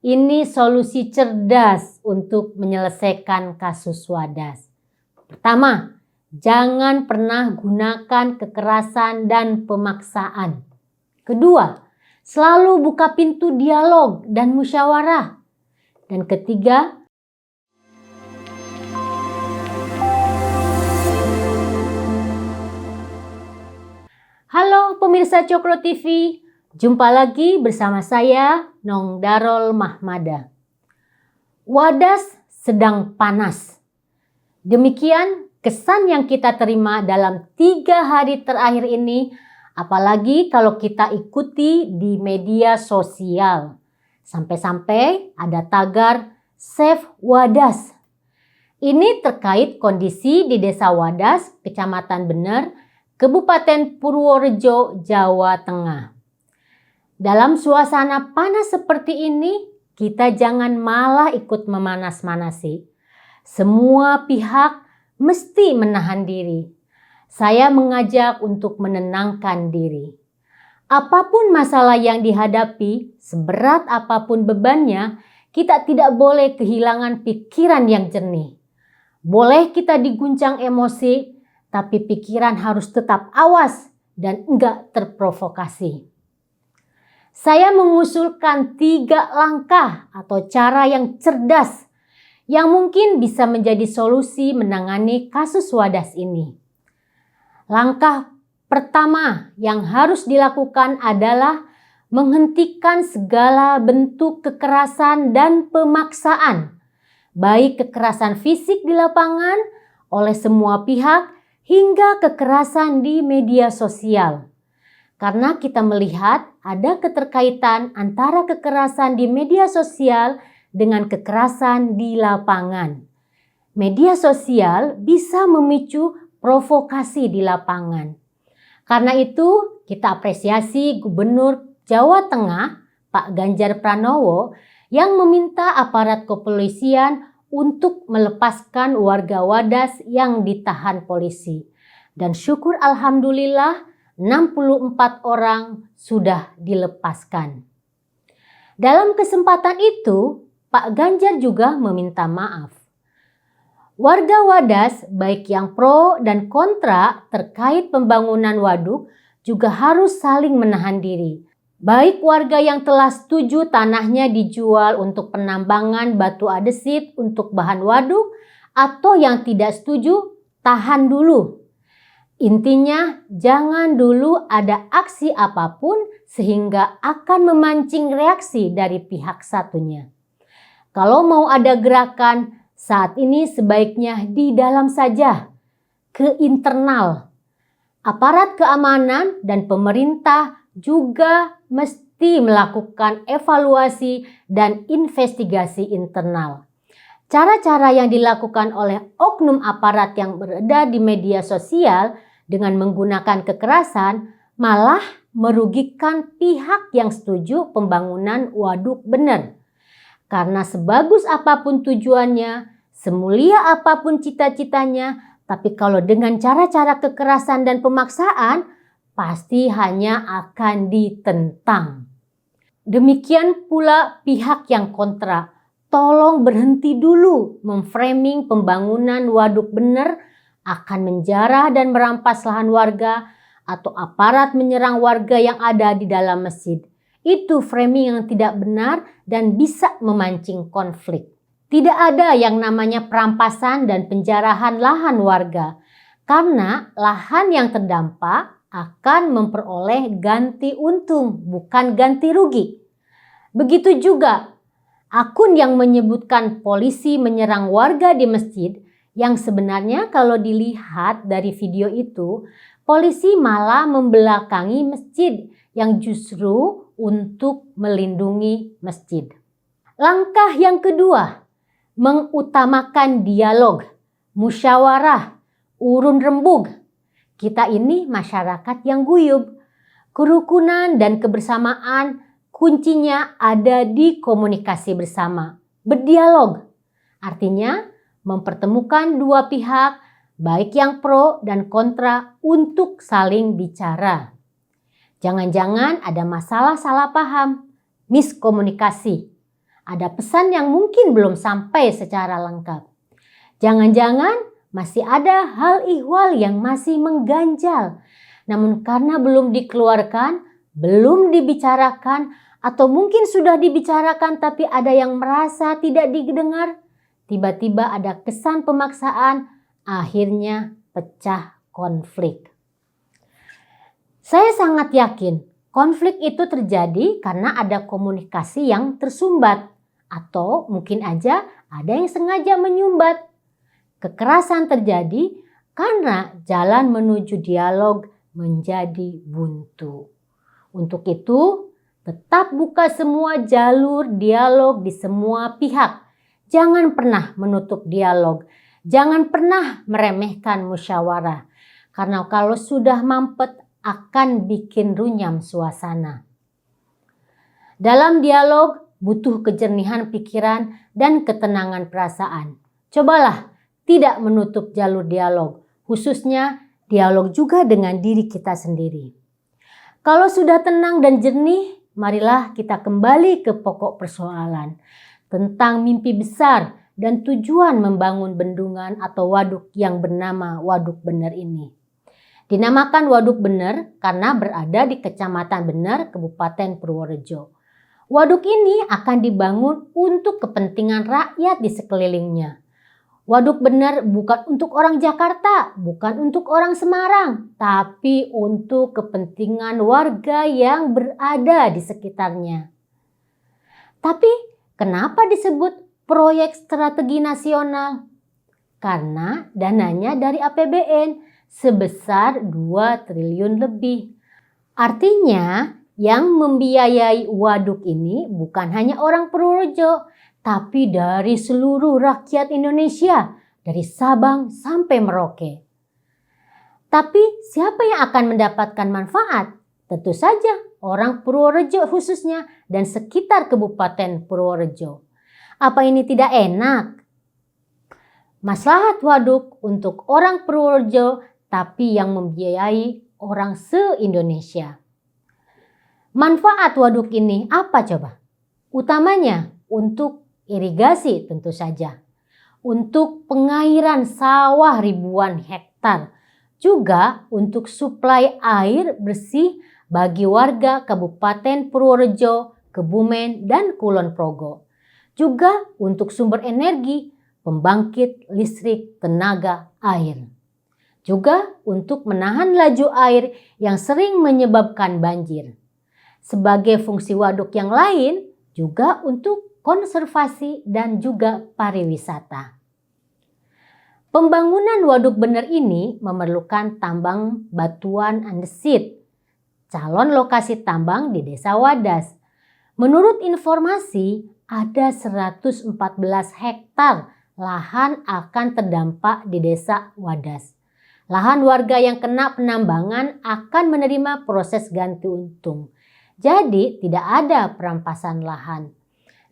Ini solusi cerdas untuk menyelesaikan kasus Wadas. Pertama, jangan pernah gunakan kekerasan dan pemaksaan. Kedua, selalu buka pintu dialog dan musyawarah. Dan ketiga, halo pemirsa Cokro TV, jumpa lagi bersama saya Nong Darol Mahmada. Wadas sedang panas. Demikian kesan yang kita terima dalam 3 hari terakhir ini, apalagi kalau kita ikuti di media sosial. Sampai-sampai ada tagar Save Wadas. Ini terkait kondisi di Desa Wadas, Kecamatan Bener, Kabupaten Purworejo, Jawa Tengah. Dalam suasana panas seperti ini, kita jangan malah ikut memanas-manasi. Semua pihak mesti menahan diri. Saya mengajak untuk menenangkan diri. Apapun masalah yang dihadapi, seberat apapun bebannya, kita tidak boleh kehilangan pikiran yang jernih. Boleh kita diguncang emosi, tapi pikiran harus tetap awas dan enggak terprovokasi. Saya mengusulkan 3 langkah atau cara yang cerdas yang mungkin bisa menjadi solusi menangani kasus Wadas ini. Langkah pertama yang harus dilakukan adalah menghentikan segala bentuk kekerasan dan pemaksaan, baik kekerasan fisik di lapangan oleh semua pihak hingga kekerasan di media sosial. Karena kita melihat ada keterkaitan antara kekerasan di media sosial dengan kekerasan di lapangan. Media sosial bisa memicu provokasi di lapangan. Karena itu kita apresiasi Gubernur Jawa Tengah, Pak Ganjar Pranowo, yang meminta aparat kepolisian untuk melepaskan warga Wadas yang ditahan polisi. Dan syukur alhamdulillah 64 orang sudah dilepaskan. Dalam kesempatan itu, Pak Ganjar juga meminta maaf. Warga Wadas baik yang pro dan kontra terkait pembangunan waduk juga harus saling menahan diri. Baik warga yang telah setuju tanahnya dijual untuk penambangan batu andesit untuk bahan waduk atau yang tidak setuju, tahan dulu. Intinya jangan dulu ada aksi apapun sehingga akan memancing reaksi dari pihak satunya. Kalau mau ada gerakan, saat ini sebaiknya di dalam saja, ke internal. Aparat keamanan dan pemerintah juga mesti melakukan evaluasi dan investigasi internal. Cara-cara yang dilakukan oleh oknum aparat yang berada di media sosial dengan menggunakan kekerasan malah merugikan pihak yang setuju pembangunan waduk bener. Karena sebagus apapun tujuannya, semulia apapun cita-citanya, tapi kalau dengan cara-cara kekerasan dan pemaksaan, pasti hanya akan ditentang. Demikian pula pihak yang kontra. Tolong berhenti dulu memframing pembangunan waduk bener akan menjarah dan merampas lahan warga atau aparat menyerang warga yang ada di dalam masjid. Itu framing yang tidak benar dan bisa memancing konflik. Tidak ada yang namanya perampasan dan penjarahan lahan warga. Karena lahan yang terdampak akan memperoleh ganti untung, bukan ganti rugi. Begitu juga akun yang menyebutkan polisi menyerang warga di masjid, yang sebenarnya kalau dilihat dari video itu, polisi malah membelakangi masjid yang justru untuk melindungi masjid. Langkah yang kedua, mengutamakan dialog, musyawarah, urun rembug. Kita ini masyarakat yang guyup. Kerukunan dan kebersamaan kuncinya ada di komunikasi bersama, berdialog. Artinya mempertemukan dua pihak, baik yang pro dan kontra untuk saling bicara. Jangan-jangan ada masalah salah paham, miskomunikasi. Ada pesan yang mungkin belum sampai secara lengkap. Jangan-jangan masih ada hal ihwal yang masih mengganjal. Namun karena belum dikeluarkan, belum dibicarakan, atau mungkin sudah dibicarakan tapi ada yang merasa tidak didengar, tiba-tiba ada kesan pemaksaan, akhirnya pecah konflik. Saya sangat yakin konflik itu terjadi karena ada komunikasi yang tersumbat atau mungkin aja ada yang sengaja menyumbat. Kekerasan terjadi karena jalan menuju dialog menjadi buntu. Untuk itu, tetap buka semua jalur dialog di semua pihak. Jangan pernah menutup dialog. Jangan pernah meremehkan musyawarah. Karena kalau sudah mampet akan bikin runyam suasana. Dalam dialog butuh kejernihan pikiran dan ketenangan perasaan. Cobalah tidak menutup jalur dialog, khususnya dialog juga dengan diri kita sendiri. Kalau sudah tenang dan jernih, marilah kita kembali ke pokok persoalan tentang mimpi besar dan tujuan membangun bendungan atau waduk yang bernama Waduk Bener ini. Dinamakan Waduk Bener karena berada di Kecamatan Bener, Kabupaten Purworejo. Waduk ini akan dibangun untuk kepentingan rakyat di sekelilingnya. Waduk Bener bukan untuk orang Jakarta, bukan untuk orang Semarang, tapi untuk kepentingan warga yang berada di sekitarnya. Tapi kenapa disebut proyek strategi nasional? Karena dananya dari APBN sebesar 2 triliun lebih. Artinya yang membiayai waduk ini bukan hanya orang Purworejo, tapi dari seluruh rakyat Indonesia, dari Sabang sampai Merauke. Tapi siapa yang akan mendapatkan manfaat? Tentu saja orang Purworejo khususnya dan sekitar Kabupaten Purworejo. Apa ini tidak enak? Maslahat waduk untuk orang Purworejo, tapi yang membiayai orang se-Indonesia. Manfaat waduk ini apa coba? Utamanya untuk irigasi tentu saja, untuk pengairan sawah ribuan hektar, juga untuk suplai air bersih bagi warga Kabupaten Purworejo, Kebumen, dan Kulon Progo. Juga untuk sumber energi, pembangkit listrik tenaga air. Juga untuk menahan laju air yang sering menyebabkan banjir. Sebagai fungsi waduk yang lain, juga untuk konservasi dan juga pariwisata. Pembangunan Waduk Bener ini memerlukan tambang batuan andesit, calon lokasi tambang di Desa Wadas. Menurut informasi, ada 114 hektar lahan akan terdampak di Desa Wadas. Lahan warga yang kena penambangan akan menerima proses ganti untung. Jadi tidak ada perampasan lahan.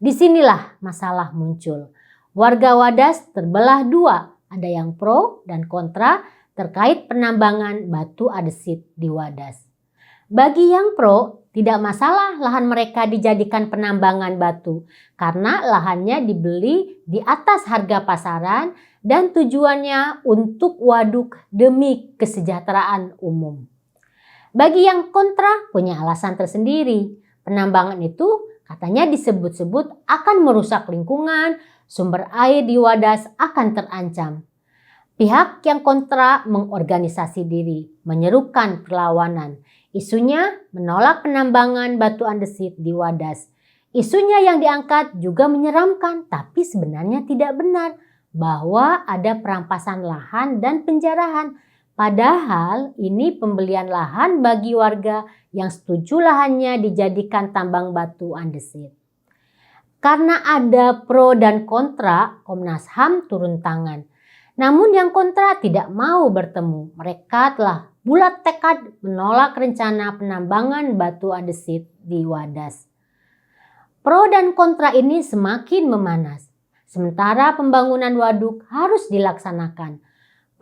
Disinilah masalah muncul. Warga Wadas terbelah dua, ada yang pro dan kontra terkait penambangan batu andesit di Wadas. Bagi yang pro, tidak masalah lahan mereka dijadikan penambangan batu karena lahannya dibeli di atas harga pasaran dan tujuannya untuk waduk demi kesejahteraan umum. Bagi yang kontra punya alasan tersendiri. Penambangan itu katanya disebut-sebut akan merusak lingkungan, sumber air di Wadas akan terancam. Pihak yang kontra mengorganisasi diri, menyerukan perlawanan. Isunya menolak penambangan batu andesit di Wadas. Isunya yang diangkat juga menyeramkan, tapi sebenarnya tidak benar bahwa ada perampasan lahan dan penjarahan. Padahal ini pembelian lahan bagi warga yang setuju lahannya dijadikan tambang batu andesit. Karena ada pro dan kontra, Komnas HAM turun tangan. Namun yang kontra tidak mau bertemu. Mereka telah bulat tekad menolak rencana penambangan batu andesit di Wadas. Pro dan kontra ini semakin memanas. Sementara pembangunan waduk harus dilaksanakan.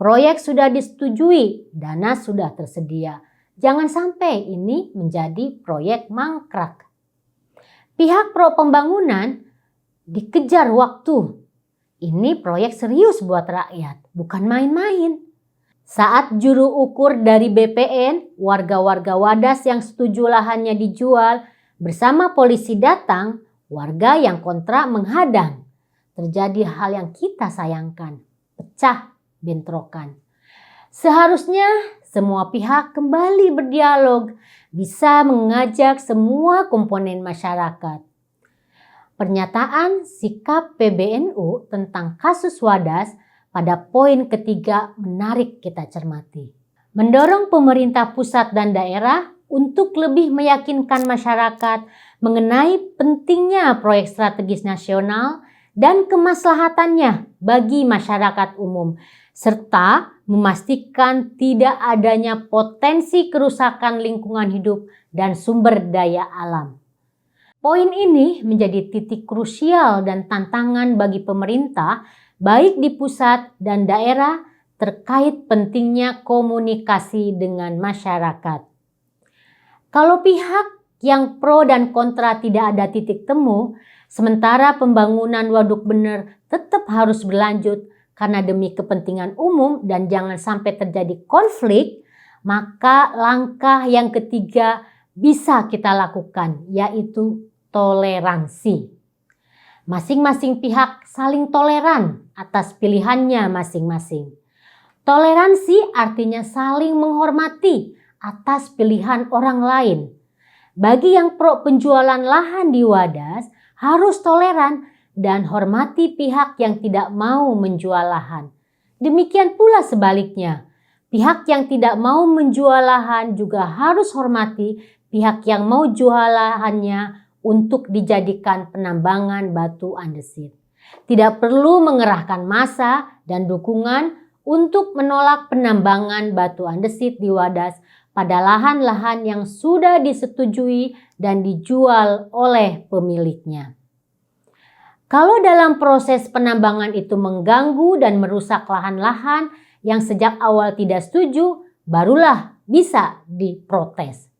Proyek sudah disetujui, dana sudah tersedia. Jangan sampai ini menjadi proyek mangkrak. Pihak pro pembangunan dikejar waktu. Ini proyek serius buat rakyat, bukan main-main. Saat juru ukur dari BPN, warga-warga Wadas yang setuju lahannya dijual bersama polisi datang, warga yang kontra menghadang. Terjadi hal yang kita sayangkan, pecah bentrokan. Seharusnya semua pihak kembali berdialog, bisa mengajak semua komponen masyarakat. Pernyataan sikap PBNU tentang kasus Wadas pada poin ketiga menarik kita cermati. Mendorong pemerintah pusat dan daerah untuk lebih meyakinkan masyarakat mengenai pentingnya proyek strategis nasional dan kemaslahatannya bagi masyarakat umum, serta memastikan tidak adanya potensi kerusakan lingkungan hidup dan sumber daya alam. Poin ini menjadi titik krusial dan tantangan bagi pemerintah, baik di pusat dan daerah, terkait pentingnya komunikasi dengan masyarakat. Kalau pihak yang pro dan kontra tidak ada titik temu, sementara pembangunan Waduk Bener tetap harus berlanjut karena demi kepentingan umum dan jangan sampai terjadi konflik, maka langkah yang ketiga bisa kita lakukan, yaitu toleransi. Masing-masing pihak saling toleran atas pilihannya masing-masing. Toleransi artinya saling menghormati atas pilihan orang lain. Bagi yang pro penjualan lahan di Wadas, harus toleran dan hormati pihak yang tidak mau menjual lahan. Demikian pula sebaliknya, pihak yang tidak mau menjual lahan juga harus hormati pihak yang mau jual lahannya untuk dijadikan penambangan batu andesit. Tidak perlu mengerahkan massa dan dukungan untuk menolak penambangan batu andesit di Wadas pada lahan-lahan yang sudah disetujui dan dijual oleh pemiliknya. Kalau dalam proses penambangan itu mengganggu dan merusak lahan-lahan yang sejak awal tidak setuju, barulah bisa diprotes.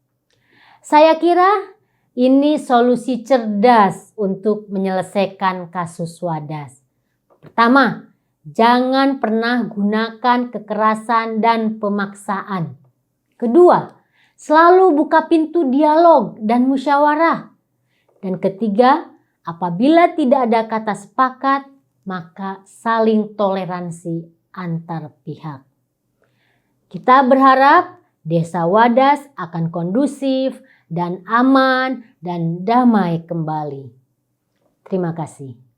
Saya kira ini solusi cerdas untuk menyelesaikan kasus Wadas. Pertama, jangan pernah gunakan kekerasan dan pemaksaan. Kedua, selalu buka pintu dialog dan musyawarah. Dan ketiga, apabila tidak ada kata sepakat, maka saling toleransi antar pihak. Kita berharap Desa Wadas akan kondusif dan aman dan damai kembali. Terima kasih.